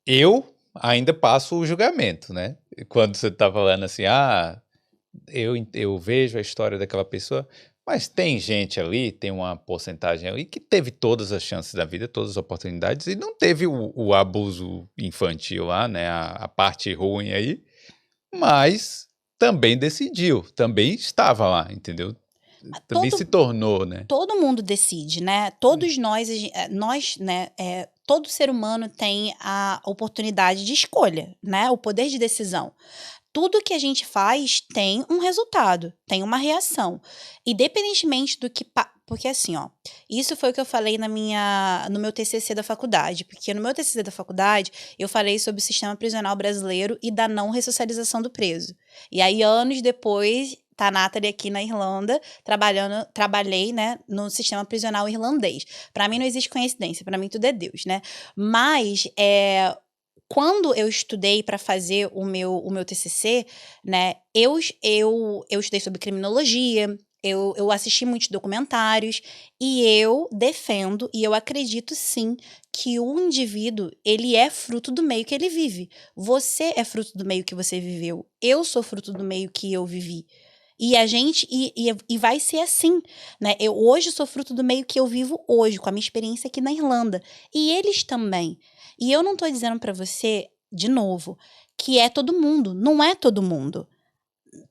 eu ainda passo o julgamento, né? Quando você tá falando assim, eu vejo a história daquela pessoa, mas tem gente ali, tem uma porcentagem ali que teve todas as chances da vida, todas as oportunidades, e não teve o abuso infantil lá, né? A parte ruim aí, mas também decidiu, também estava lá, entendeu? Também se Todo, tornou, né? todo mundo decide, né? Todos nós, nós, né? Todo ser humano tem a oportunidade de escolha, né? O poder de decisão. Tudo que a gente faz tem um resultado, tem uma reação. Independentemente do que. Porque assim, ó, isso foi o que eu falei no meu TCC da faculdade. Porque no meu TCC da faculdade, eu falei sobre o sistema prisional brasileiro e da não ressocialização do preso. E aí, anos depois, tá a Nathalie aqui na Irlanda, trabalhei, né, no sistema prisional irlandês. Para mim não existe coincidência, para mim tudo é Deus, né? Mas, quando eu estudei para fazer o meu TCC, né, eu estudei sobre criminologia, eu assisti muitos documentários e eu defendo e eu acredito sim que o indivíduo, ele é fruto do meio que ele vive. Você é fruto do meio que você viveu. Eu sou fruto do meio que eu vivi. E a gente, e vai ser assim, né? Eu hoje sou fruto do meio que eu vivo hoje, com a minha experiência aqui na Irlanda. E eles também. E eu não tô dizendo pra você, de novo, que é todo mundo. Não é todo mundo.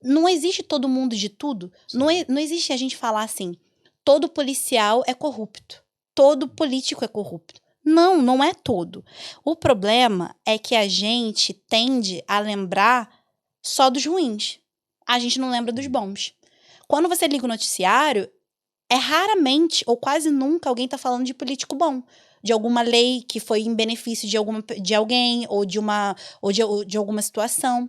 Não existe todo mundo de tudo. Não, Sim. não existe a gente falar assim, todo policial é corrupto. Todo político é corrupto. Não, não é todo. O problema é que a gente tende a lembrar só dos ruins. A gente não lembra dos bons. Quando você liga o noticiário, é raramente ou quase nunca alguém tá falando de político bom, de alguma lei que foi em benefício de alguém ou de alguma situação.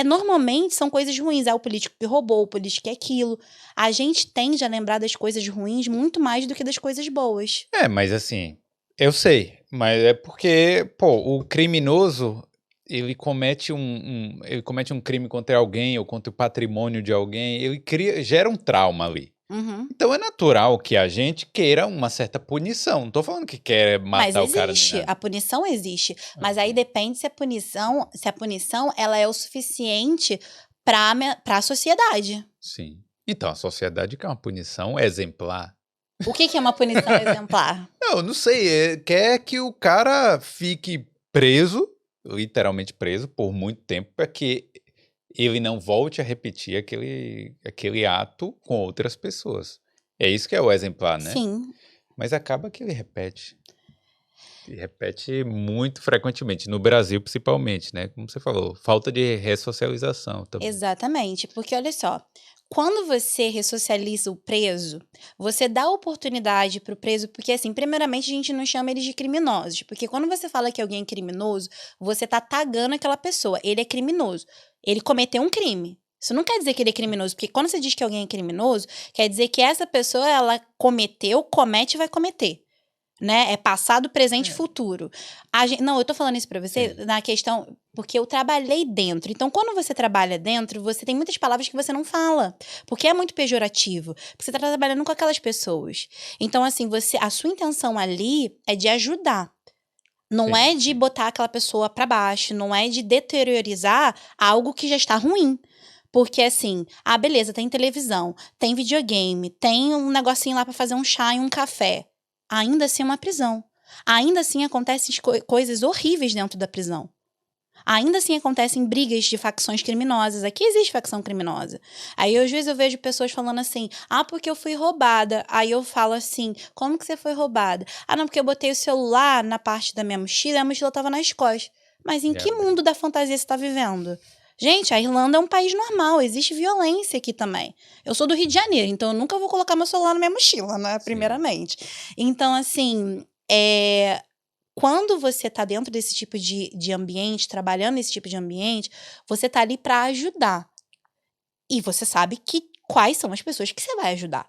Normalmente são coisas ruins, o político que roubou, o político que é aquilo. A gente tende a lembrar das coisas ruins muito mais do que das coisas boas. Mas assim, eu sei, mas é porque, pô, o criminoso, ele comete um crime contra alguém ou contra o patrimônio de alguém, gera um trauma ali. Uhum. Então é natural que a gente queira uma certa punição. Não tô falando que quer Mas matar o cara nem existe, nada. a punição existe, mas aí Ok. depende se a punição ela é o suficiente para a sociedade. Sim. Então a sociedade quer uma punição exemplar. O que que é uma punição exemplar? Não, não sei, quer que o cara fique preso, literalmente preso, por muito tempo, para que ele não volte a repetir aquele ato com outras pessoas. É isso que é o exemplar, né? Sim, Mas acaba que ele repete. E repete muito frequentemente, no Brasil principalmente, né? Como você falou, falta de ressocialização também. exatamente. Porque olha só, quando você ressocializa o preso, você dá oportunidade para o preso, porque assim, primeiramente a gente não chama eles de criminosos, porque quando você fala que alguém é criminoso, você tá tagando aquela pessoa, ele é criminoso, ele cometeu um crime. Isso não quer dizer que ele é criminoso, porque quando você diz que alguém é criminoso, quer dizer que essa pessoa, ela cometeu, comete e vai cometer. Né? É passado, presente e É, futuro. Não, eu tô falando isso pra você sim, na questão. Porque eu trabalhei dentro. Então, quando você trabalha dentro, você tem muitas palavras que você não fala. Porque é muito pejorativo. Porque você tá trabalhando com aquelas pessoas. Então, assim, a sua intenção ali é de ajudar. Não sim, é de sim. botar aquela pessoa pra baixo. Não é de deteriorizar algo que já está ruim. Porque assim, beleza, tem televisão, tem videogame, tem um negocinho lá pra fazer um chá e um café. Ainda assim é uma prisão. Ainda assim acontecem coisas horríveis dentro da prisão. Ainda assim acontecem brigas de facções criminosas. Aqui existe facção criminosa. Aí às vezes eu vejo pessoas falando assim: porque eu fui roubada. Aí eu falo assim: como que você foi roubada? Não, porque eu botei o celular na parte da minha mochila e a mochila tava nas costas. Mas em E que abrir. mundo da fantasia você está vivendo? Gente, a Irlanda é um país normal, existe violência aqui também. Eu sou do Rio de Janeiro, então eu nunca vou colocar meu celular na minha mochila, né? Sim, Primeiramente. Então, assim, quando você está dentro desse tipo de ambiente, trabalhando nesse tipo de ambiente, você está ali para ajudar. E você sabe quais são as pessoas que você vai ajudar,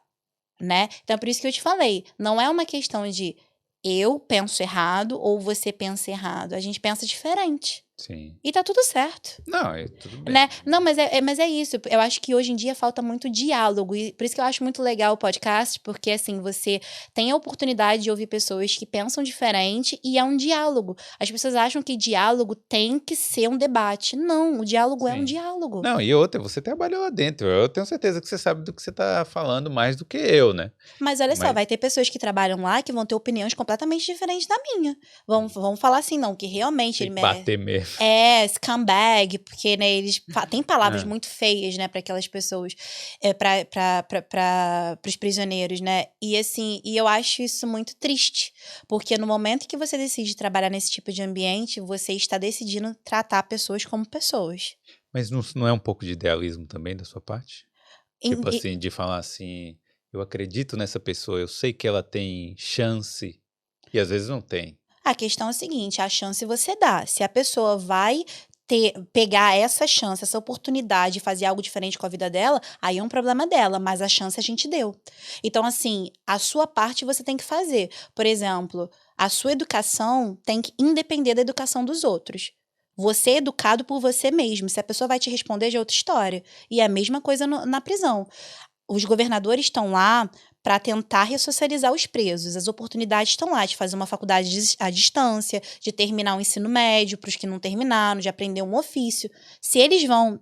né? Então, por isso que eu te falei, não é uma questão de eu penso errado ou você pensa errado. A gente pensa diferente. Sim. E tá tudo certo. Não, tudo bem. Né? Não, mas é isso. Eu acho que hoje em dia falta muito diálogo. E por isso que eu acho muito legal o podcast, porque assim, você tem a oportunidade de ouvir pessoas que pensam diferente e é um diálogo. As pessoas acham que diálogo tem que ser um debate. Não, o diálogo é um Sim. diálogo. Não, e outra, você trabalhou lá dentro. Eu tenho certeza que você sabe do que você tá falando mais do que eu, né? Mas olha só, vai ter pessoas que trabalham lá que vão ter opiniões completamente diferentes da minha. Vão falar assim, não, que realmente Tem ele que merece. bater mesmo. Scumbag, porque, né, eles têm palavras muito feias, né, para aquelas pessoas, para os prisioneiros, né, e assim, e eu acho isso muito triste, porque no momento que você decide trabalhar nesse tipo de ambiente, você está decidindo tratar pessoas como pessoas. Mas não é um pouco de idealismo também da sua parte? Em- Tipo e- assim, de falar assim, eu acredito nessa pessoa, eu sei que ela tem chance, e às vezes não tem. a questão é a seguinte, a chance você dá, se a pessoa vai pegar essa chance, essa oportunidade de fazer algo diferente com a vida dela, aí é um problema dela, mas a chance a gente deu. Então, assim, a sua parte você tem que fazer. Por exemplo, a sua educação tem que independer da educação dos outros. Você é educado por você mesmo. Se a pessoa vai te responder, já é outra história. E é a mesma coisa na prisão. Os governadores estão lá para tentar ressocializar os presos. As oportunidades estão lá de fazer uma faculdade à distância, de terminar o ensino médio para os que não terminaram, de aprender um ofício. Se eles vão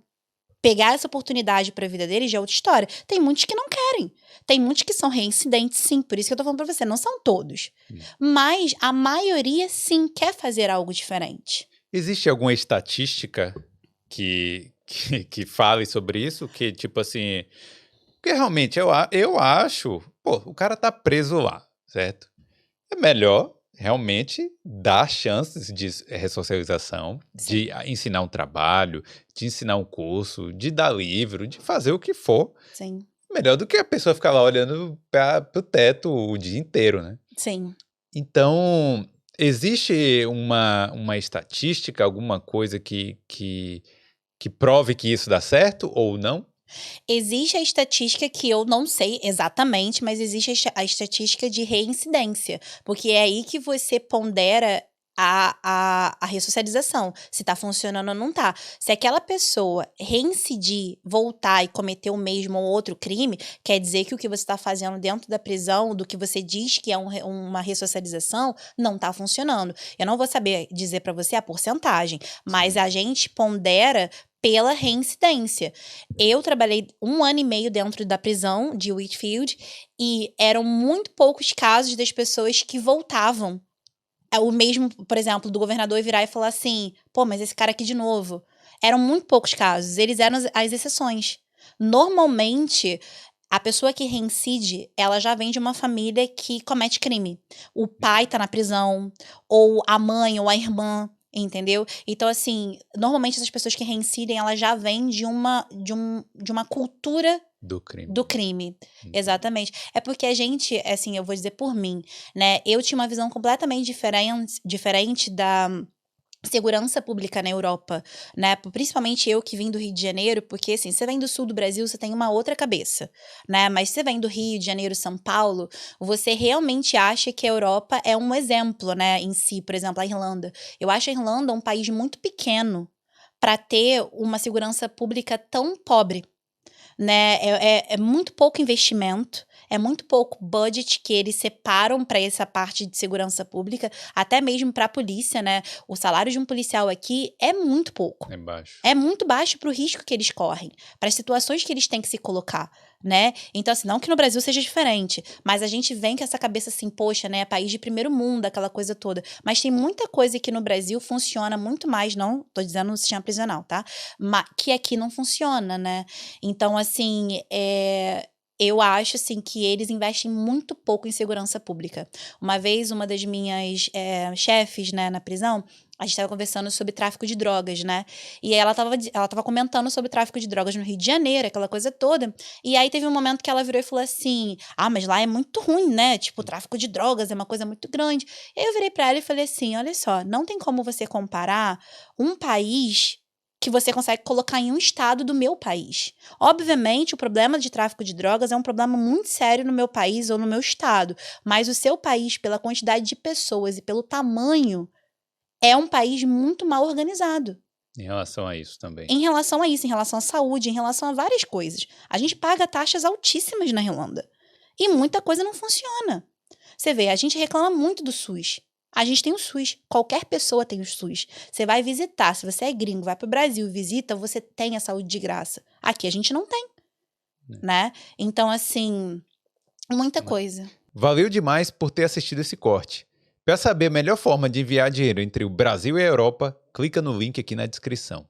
pegar essa oportunidade para a vida deles, já é outra história. Tem muitos que não querem. Tem muitos que são reincidentes, sim. Por isso que eu tô falando para você, não são todos. Mas a maioria, sim, quer fazer algo diferente. Existe alguma estatística que fale sobre isso? Que, tipo assim. Porque realmente eu acho. Pô, o cara tá preso lá, certo? É melhor realmente dar chances de ressocialização, Sim. de ensinar um trabalho, de ensinar um curso, de dar livro, de fazer o que for. Sim. Melhor do que a pessoa ficar lá olhando para o teto o dia inteiro, né? Sim. Então, existe uma estatística, alguma coisa que prove que isso dá certo ou não? Existe a estatística que eu não sei exatamente, mas existe a estatística de reincidência, porque é aí que você pondera a ressocialização, se tá funcionando ou não tá. Se aquela pessoa reincidir, voltar e cometer o mesmo ou outro crime, quer dizer que o que você está fazendo dentro da prisão, do que você diz que é uma ressocialização, não tá funcionando. Eu não vou saber dizer para você a porcentagem, mas a gente pondera pela reincidência. Eu trabalhei 1 ano e meio dentro da prisão de Whitfield e eram muito poucos casos das pessoas que voltavam. O mesmo, por exemplo, do governador virar e falar assim, pô, mas esse cara aqui de novo. Eram muito poucos casos, eles eram as exceções. Normalmente, a pessoa que reincide, ela já vem de uma família que comete crime. O pai tá na prisão, ou a mãe, ou a irmã, entendeu? Então, assim, normalmente essas pessoas que reincidem, elas já vêm de uma cultura Do crime. do crime, exatamente. É porque a gente, assim, eu vou dizer por mim, né? Eu tinha uma visão completamente diferente da segurança pública na Europa, né? Principalmente eu que vim do Rio de Janeiro, porque assim, você vem do sul do Brasil, você tem uma outra cabeça, né? Mas você vem do Rio de Janeiro, São Paulo, você realmente acha que a Europa é um exemplo, né, em si, por exemplo, a Irlanda. Eu acho a Irlanda um país muito pequeno para ter uma segurança pública tão pobre, né? É muito pouco investimento, é muito pouco budget que eles separam para essa parte de segurança pública, até mesmo para a polícia, né? O salário de um policial aqui é muito pouco. É baixo. É muito baixo para o risco que eles correm, para as situações que eles têm que se colocar, né? Então, assim, não que no Brasil seja diferente, mas a gente vem com essa cabeça assim, poxa, né? País de primeiro mundo, aquela coisa toda. Mas tem muita coisa que no Brasil funciona muito mais, não tô dizendo no sistema prisional, tá? Que aqui não funciona, né? Então, assim, eu acho assim que eles investem muito pouco em segurança pública. Uma vez, uma das minhas chefes, né, na prisão, a gente estava conversando sobre tráfico de drogas, né? E aí ela tava comentando sobre tráfico de drogas no Rio de Janeiro, aquela coisa toda. E aí teve um momento que ela virou e falou assim: ah, mas lá é muito ruim, né? Tipo, tráfico de drogas é uma coisa muito grande. E aí eu virei pra ela e falei assim: olha só, não tem como você comparar um país que você consegue colocar em um estado do meu país. Obviamente, o problema de tráfico de drogas é um problema muito sério no meu país ou no meu estado, mas o seu país, pela quantidade de pessoas e pelo tamanho, é um país muito mal organizado. Em relação a isso também. Em relação a isso, em relação à saúde, em relação a várias coisas. A gente paga taxas altíssimas na Irlanda. E muita coisa não funciona. Você vê, a gente reclama muito do SUS. A gente tem o SUS. Qualquer pessoa tem o SUS. Você vai visitar, se você é gringo, vai para o Brasil, visita, você tem a saúde de graça. Aqui a gente não tem, né? Então, assim, muita coisa. Valeu demais por ter assistido esse corte. Para saber a melhor forma de enviar dinheiro entre o Brasil e a Europa, clica no link aqui na descrição.